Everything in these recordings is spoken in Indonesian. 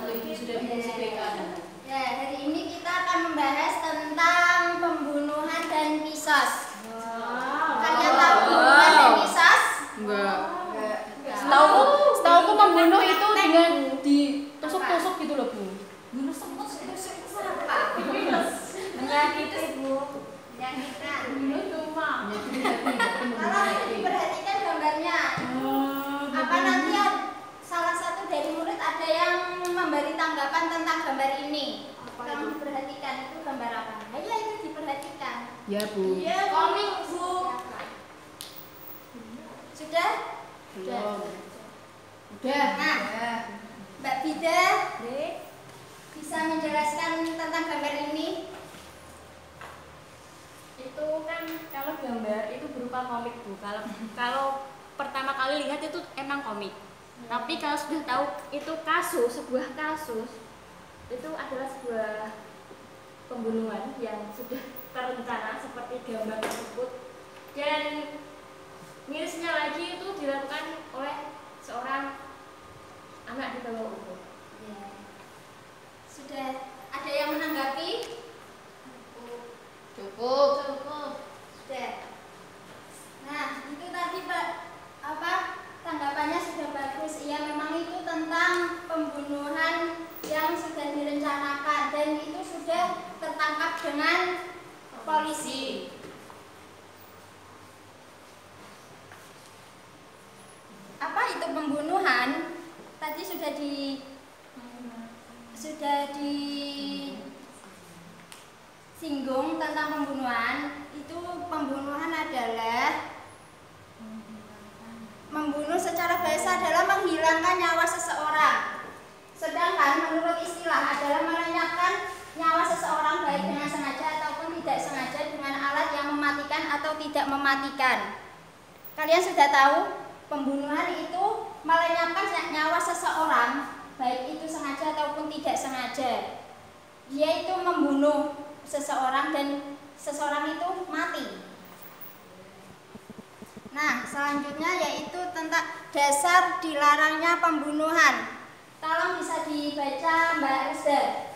atau Ibu sudah mengusahakan? Ya, hari ini kita akan membahas tentang pembunuhan dan kisos. Kalian tahu pembunuhan dan kisos? Enggak. Setahu membunuh itu dengan ditusuk-tusuk gitu loh, Bu. Bunuh semut itu apa? Menyakiti, Bu. Menyakitan. Bunuh cuma. Kalau diperhatikan gambarnya, apa nanti salah satu dari murid ada yang memberi tanggapan tentang gambar ini. Kalau diperhatikan itu gambar apa? Ya itu diperhatikan. Ya, Bu. Iya, komik, Bu. Sudah? Belum. Udah. Nah, Mbak Bida bisa menjelaskan tentang gambar ini? Itu kan kalau gambar itu berupa komik, Bu. Kalau pertama kali lihat itu emang komik. Tapi kalau sudah tahu itu sebuah kasus itu adalah sebuah pembunuhan yang sudah terencana seperti gambar tersebut, dan mirisnya lagi itu dilakukan oleh seorang anak di bawah umur. Ya. Sudah ada yang menanggapi? Cukup. Sudah. Nah, itu tadi Pak tanggapannya sudah bagus. Iya, memang itu tentang pembunuhan yang sudah direncanakan dan itu sudah tertangkap dengan polisi. Apa itu pembunuhan? Tadi sudah disinggung tentang pembunuhan. Itu pembunuhan adalah membunuh secara bahasa adalah menghilangkan nyawa seseorang. Sedangkan menurut istilah adalah melenyapkan nyawa seseorang baik dengan sengaja ataupun tidak sengaja dengan alat yang mematikan atau tidak mematikan. Kalian sudah tahu pembunuhan itu melenyapkan nyawa seseorang baik itu sengaja ataupun tidak sengaja. Dia itu membunuh seseorang dan seseorang itu mati. Nah, selanjutnya yaitu tentang dasar dilarangnya pembunuhan. Tolong bisa dibaca Mbak Rizda.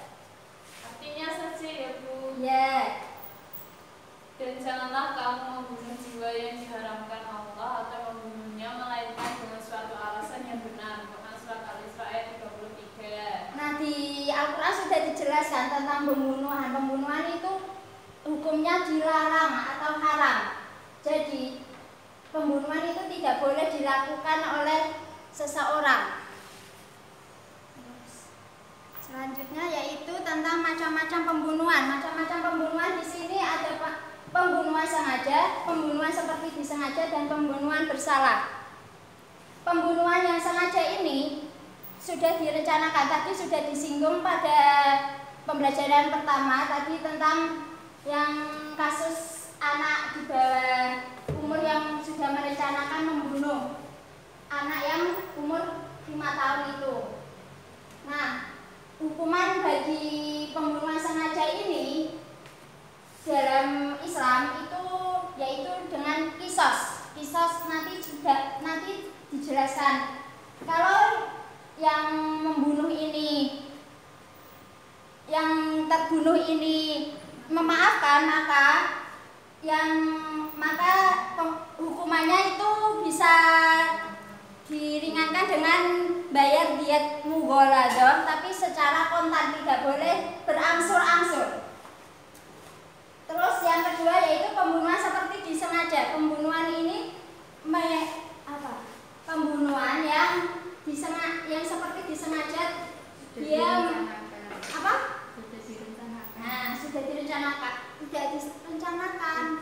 Artinya saja ya, Bu. Ya. Dan janganlah kamu membunuh jiwa yang diharamkan Allah atau membunuhnya melainkan dengan suatu alasan yang benar. Quran surat Al-Isra ayat 33. Nah, di Al-Quran sudah dijelaskan tentang pembunuhan. Pembunuhan itu hukumnya dilarang atau haram. Jadi pembunuhan itu tidak boleh dilakukan oleh seseorang. Selanjutnya yaitu tentang macam-macam pembunuhan. Macam-macam pembunuhan di sini ada pembunuhan sengaja, pembunuhan seperti disengaja, dan pembunuhan bersalah. Pembunuhan yang sengaja ini sudah direncanakan. Tadi sudah disinggung pada pembelajaran pertama tadi tentang yang kasus anak di bawah umur yang sudah merencanakan membunuh anak yang umur 5 tahun itu. Nah, hukuman bagi pembunuhan sengaja ini dalam Islam itu yaitu dengan kisos. Kisos nanti dijelaskan. Kalau yang membunuh ini, yang terbunuh ini memaafkan, maka hukumannya itu bisa diringankan dengan bayar diat mughaladah, tapi secara kontan, tidak boleh berangsur-angsur. Terus yang kedua yaitu pembunuhan seperti disengaja. Pembunuhan ini pembunuhan yang seperti disengaja, dia sudah direncanakan, tidak direncanakan,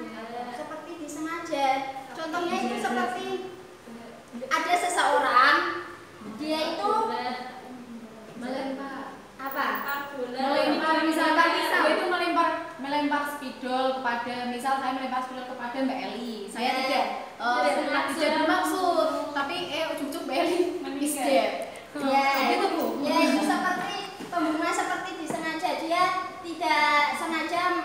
seperti disengaja. Contohnya itu seperti ada seseorang, dia itu melempar spidol kepada, misal saya melempar spidol kepada Mbak Eli, saya tidak bermaksud, tapi ujung-ujung Mbak Eli meninggal. Ya, gitu, Bu. Ya, itu seperti pembunuhan seperti disengaja. Dia tidak sengaja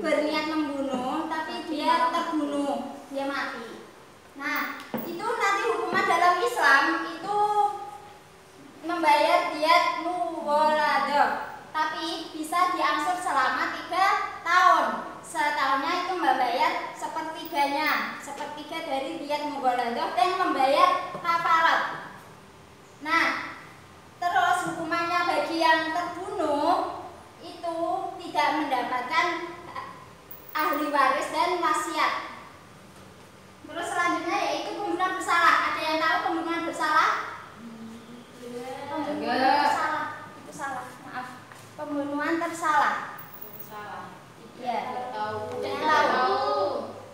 berniat membunuh, tapi dia terbunuh, dia mati. Nah, itu nanti hukuman dalam Islam itu sepertiganya, sepertiga dari diyat mughaladah dan membayar kafarat. Nah, terus hukumannya bagi yang terbunuh itu tidak mendapatkan ahli waris dan wasiat. Terus selanjutnya yaitu pembunuhan bersalah. Ada yang tahu pembunuhan bersalah? Pembunuhan bersalah itu salah, maaf. Pembunuhan tersalah. Salah. Ya. Tahu. Tahu.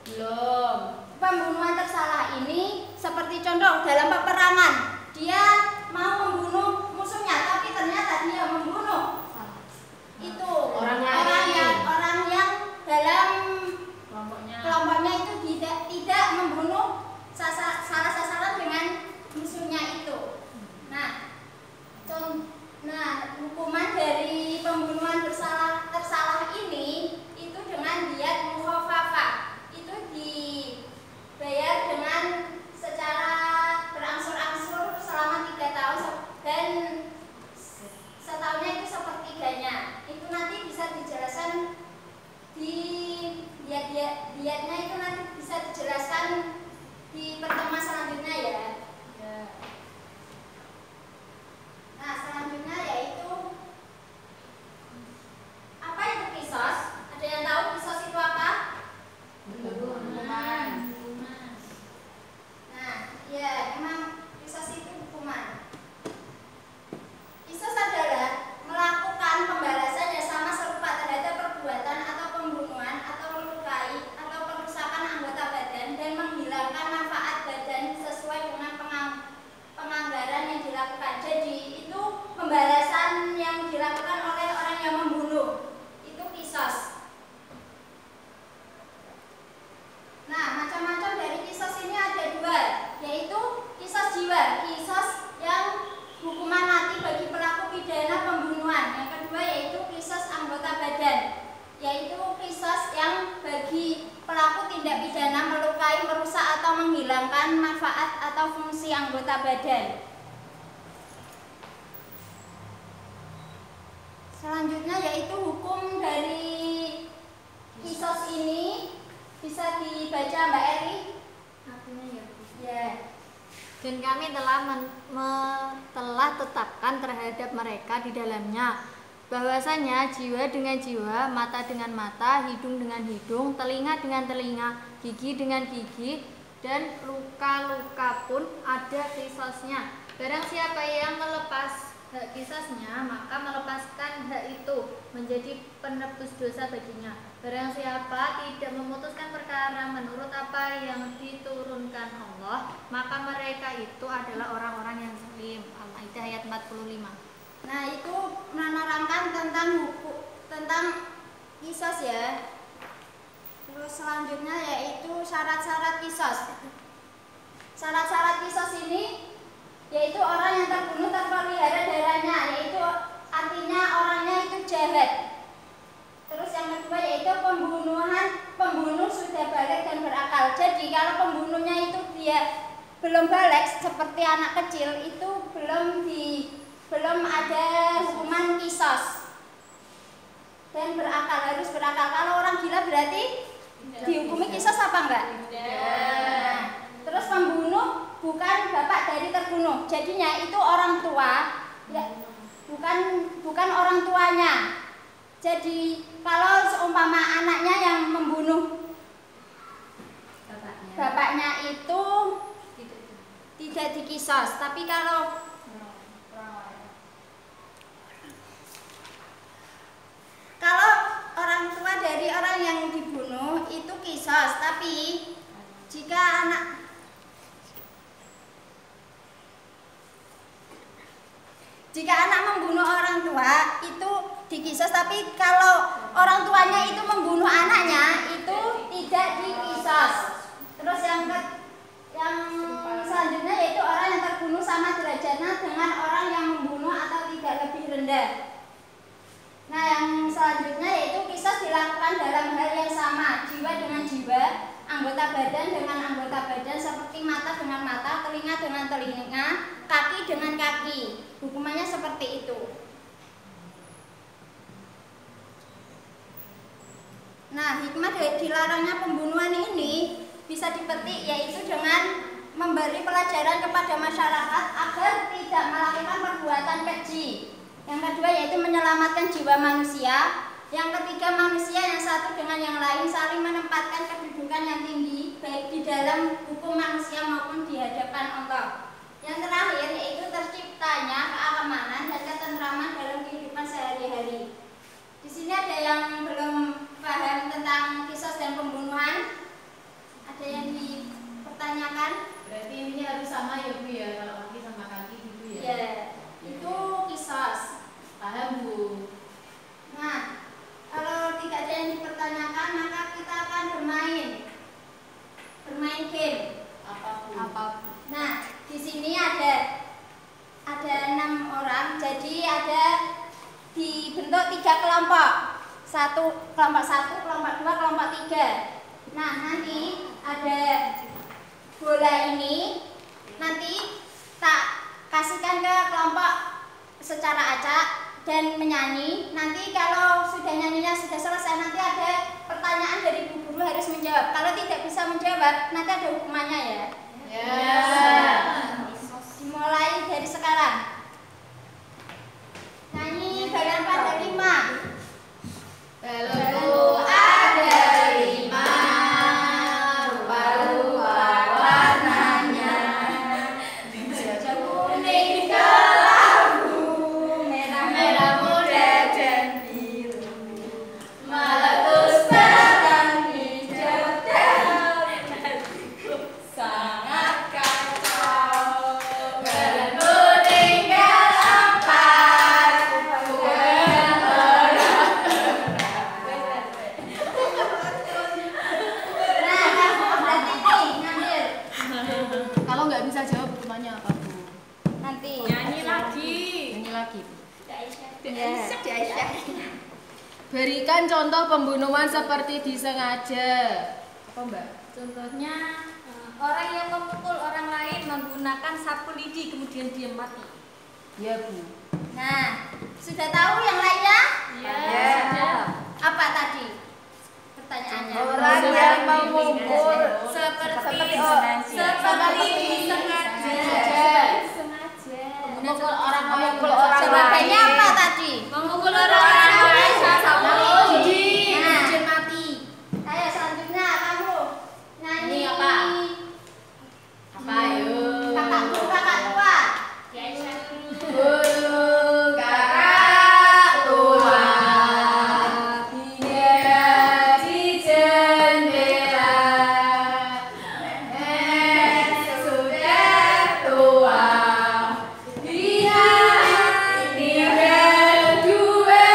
Belum. Pembunuhan tersalah ini seperti contoh dalam peperangan, dia mau membunuh musuhnya tapi ternyata dia membunuh itu Orang yang dalam Kelompoknya itu tidak membunuh salah sasaran dengan musuhnya itu. Nah, hukuman dari pembunuhan tersalah ini itu dengan diyat mukhafafah itu dibayar dengan secara berangsur-angsur selama 3 tahun dan setahunnya itu sepertiganya. Itu nanti bisa dijelaskan di diatnya itu nanti bisa dijelaskan di pertemuan selanjutnya ya. Nah, selanjutnya yaitu apa itu kisos? Ada yang tahu kisos itu apa? Hukuman. Nah, ya memang kisos itu hukuman. Kisos adalah melakukan pembalasan yang sama serupa terhadap perbuatan atau pembunuhan atau melukai atau perusakan anggota badan dan menghilangkan manfaat badan sesuai dengan penganggaran yang dilakukan. Jadi itu pembalasan yang dilakukan oleh orang yang membunuh. Itu kisos. Nah, macam-macam dari kisos ini ada 2, yaitu kisos jiwa, kisos yang hukuman mati bagi pelaku pidana pembunuhan. Yang kedua yaitu kisos anggota badan, yaitu kisos yang bagi pelaku tindak pidana melukai, merusak atau menghilangkan manfaat atau fungsi anggota badan. Selanjutnya yaitu hukum dari kisos ini bisa dibaca Mbak Eri. Artinya ya. Ya. Dan kami telah tetapkan terhadap mereka di dalamnya bahwasanya jiwa dengan jiwa, mata dengan mata, hidung dengan hidung, telinga dengan telinga, gigi dengan gigi, dan luka-luka pun ada kisosnya. Barang siapa yang melepas hak kisosnya, maka melepaskan hak itu menjadi penebus dosa baginya. Barang siapa tidak memutuskan perkara menurut apa yang diturunkan Allah, maka mereka itu adalah orang-orang yang zalim. Al-Maidah ayat 45. Nah, itu menerangkan tentang kisos ya. Terus selanjutnya yaitu syarat-syarat kisos. Syarat-syarat kisos ini yaitu orang yang terbunuh terpelihara darahnya, yaitu artinya orangnya itu jahat. Terus yang kedua yaitu pembunuh sudah balik dan berakal. Jadi kalau pembunuhnya itu dia belum balik seperti anak kecil, itu belum ada hukuman kisos. Dan berakal, harus berakal. Kalau orang gila berarti dihukumi kisos apa enggak? Nah, terus pembunuh bukan bapak dari terbunuh, jadinya itu orang tua, ya, bukan orang tuanya. Jadi kalau seumpama anaknya yang membunuh bapaknya itu tidak dikisos, tapi kalau orang tua dari orang yang dibunuh itu kisos, tapi jika anak membunuh orang tua itu dikisos, tapi kalau orang tuanya itu membunuh anaknya itu tidak dikisos. Terus yang selanjutnya yaitu orang yang terbunuh sama derajatnya dengan orang yang membunuh atau tidak lebih rendah. Nah, yang selanjutnya yaitu kisos dilakukan dalam hal yang sama, jiwa dengan jiwa, anggota badan dengan anggota badan, seperti mata dengan mata, telinga dengan telinga, kaki dengan kaki. Hukumannya seperti itu. Nah, hikmah dari dilarangnya pembunuhan ini bisa dipetik, yaitu dengan memberi pelajaran kepada masyarakat agar tidak melakukan perbuatan keji. Yang kedua yaitu menyelamatkan jiwa manusia. Yang ketiga, manusia yang satu dengan yang lain saling menempatkan kedudukan yang tinggi baik di dalam hukum manusia maupun di hadapan Allah. Yang terakhir yaitu terciptanya keamanan dan ketentraman dalam kehidupan sehari-hari. Di sini ada yang belum paham tentang kisos dan pembunuhan? Ada yang dipertanyakan? Berarti intinya harus sama ya Bu ya, kalau kaki sama kaki gitu ya? Ya, itu kisos. Paham Bu. Nah, kalau tidak ada yang dipertanyakan, maka kita akan bermain game. Apa Bu? Nah, di sini ada 6 orang, jadi ada dibentuk 3 kelompok. Kelompok 1, kelompok 2, kelompok 3. Nah, nanti ada bola ini, nanti tak kasihkan ke kelompok secara acak dan menyanyi. Nanti kalau sudah nyanyinya sudah selesai, nanti ada pertanyaan dari Bu Guru harus menjawab. Kalau tidak bisa menjawab, nanti ada hukumannya ya. Dimulai dari sekarang. Nyanyi bagian pada 5. Telurku ada 5, rupa-rupa warnanya, kuning kelabu, merah muda dan biru, meletus batang hijau dan sangat kacau. Badanku tinggal 4, bukan Nah, kamu berarti nih ngambil. Kalau nggak bisa jawab hukumannya apa Bu? Nanti. Nyanyi lagi. Nyanyi lagi Bu. Ya. Berikan contoh pembunuhan seperti disengaja. Apa Mbak? Contohnya orang yang memukul orang lain menggunakan sapu lidi kemudian dia mati. Ya Bu. Nah, sudah tahu yang lainnya? Ya. Sudah. Apa tadi pertanyaannya? Orang yang memukul Seperti Memukul orang Memukul orang Jawabannya apa tadi? memukul orang lain sapu lidi. Nah, Kemudian mati. ayo selanjutnya kamu nyanyi. Ini apa? Apa ayo? Kakak guru, kakak tua. Guru kakak tua, dia di jendela, sudah tua, dia ini berdua,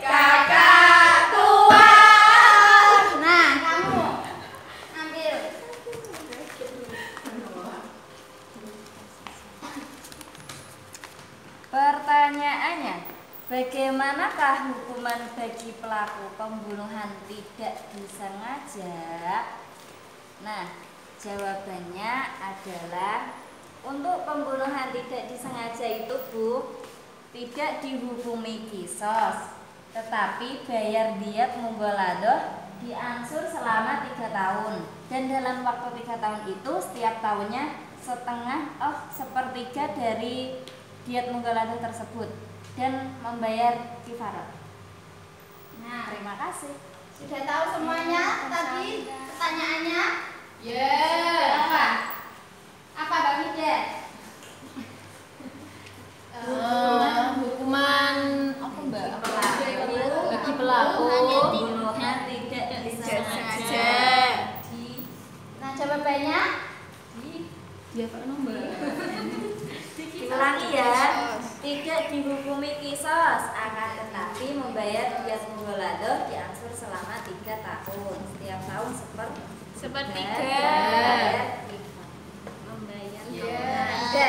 kakak tua. Nah, kamu ambil. Pertanyaannya, bagaimanakah hukuman bagi pelaku pembunuhan tidak disengaja? Nah, jawabannya adalah untuk pembunuhan tidak disengaja itu Bu, tidak dihukumi kisos, tetapi bayar diat munggoladoh diangsur selama 3 tahun. Dan dalam waktu 3 tahun itu setiap tahunnya sepertiga dari diat munggoladoh tersebut dan membayar kifarat. Nah, Terima kasih. sudah tahu semuanya tadi pertanyaannya? Ya. Apa Mbak Mida? Hukuman apa Mbak? Bagi pelaku Pembunuhan tidak disengaja. Nah, jawabannya? dia apa Mbak? Diulangi ya. Tidak dihukumi kisos, akan tetapi membayar diat munggoladoh diangsur selama 3 tahun. Setiap tahun Sepertiga. Membayar. Ya.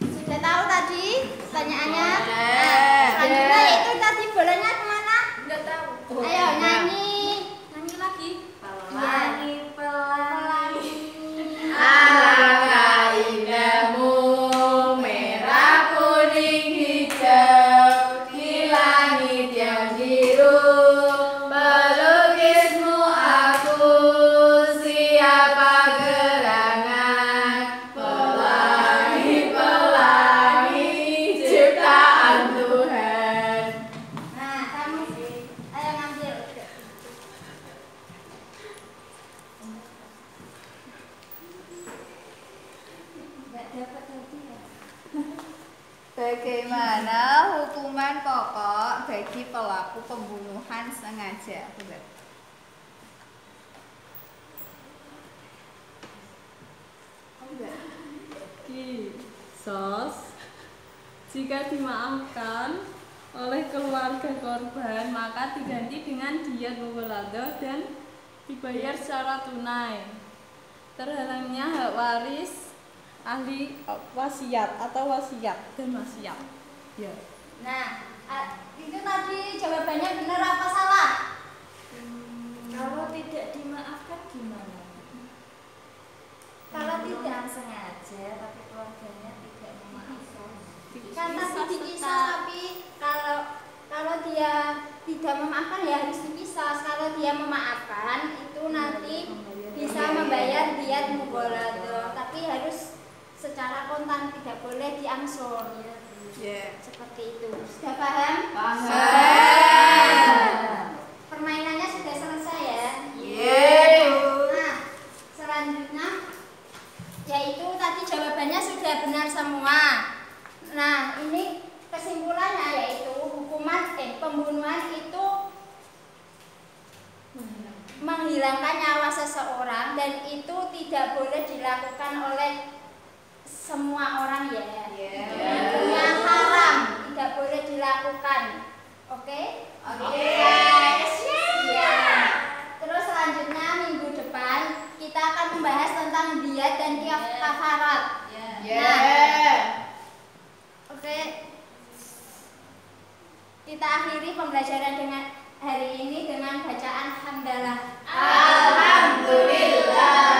Sudah tahu tadi pertanyaannya? Sudah. Nah, selanjutnya yaitu tadi bolanya kemana? Enggak tahu. Ayo nyanyi. Nyanyi lagi. Pelangi pelangi Bagaimana hukuman pokok bagi pelaku pembunuhan sengaja? Kisos jika dimaafkan oleh keluarga korban maka diganti dengan diat mughaladah dan dibayar secara tunai. Terhalangnya hak waris ahli wasiat atau wasiat dan wasiat. Ya. Nah, itu tadi jawabannya benar apa salah? Kalau tidak dimaafkan gimana? Kalau tidak sengaja tapi keluarganya tidak memaafkan. kan tadi dikisah, tapi kalau dia tidak memaafkan ya harus dikisah. Kalau dia memaafkan itu nanti bisa membayar diat mughaladah, tapi harus secara kontan, tidak boleh diangsur. Seperti itu. Sudah paham? Permainannya sudah selesai ya? Nah, selanjutnya yaitu tadi jawabannya sudah benar semua. Nah, ini kesimpulannya yaitu pembunuhan itu menghilangkan nyawa seseorang dan itu tidak boleh dilakukan oleh semua orang ya. Hukumnya haram, tidak boleh dilakukan. Oke? Ya. Terus selanjutnya minggu depan kita akan membahas tentang diat dan kafarat. Oke. Kita akhiri pembelajaran dengan hari ini dengan bacaan hamdalah. Alhamdulillah.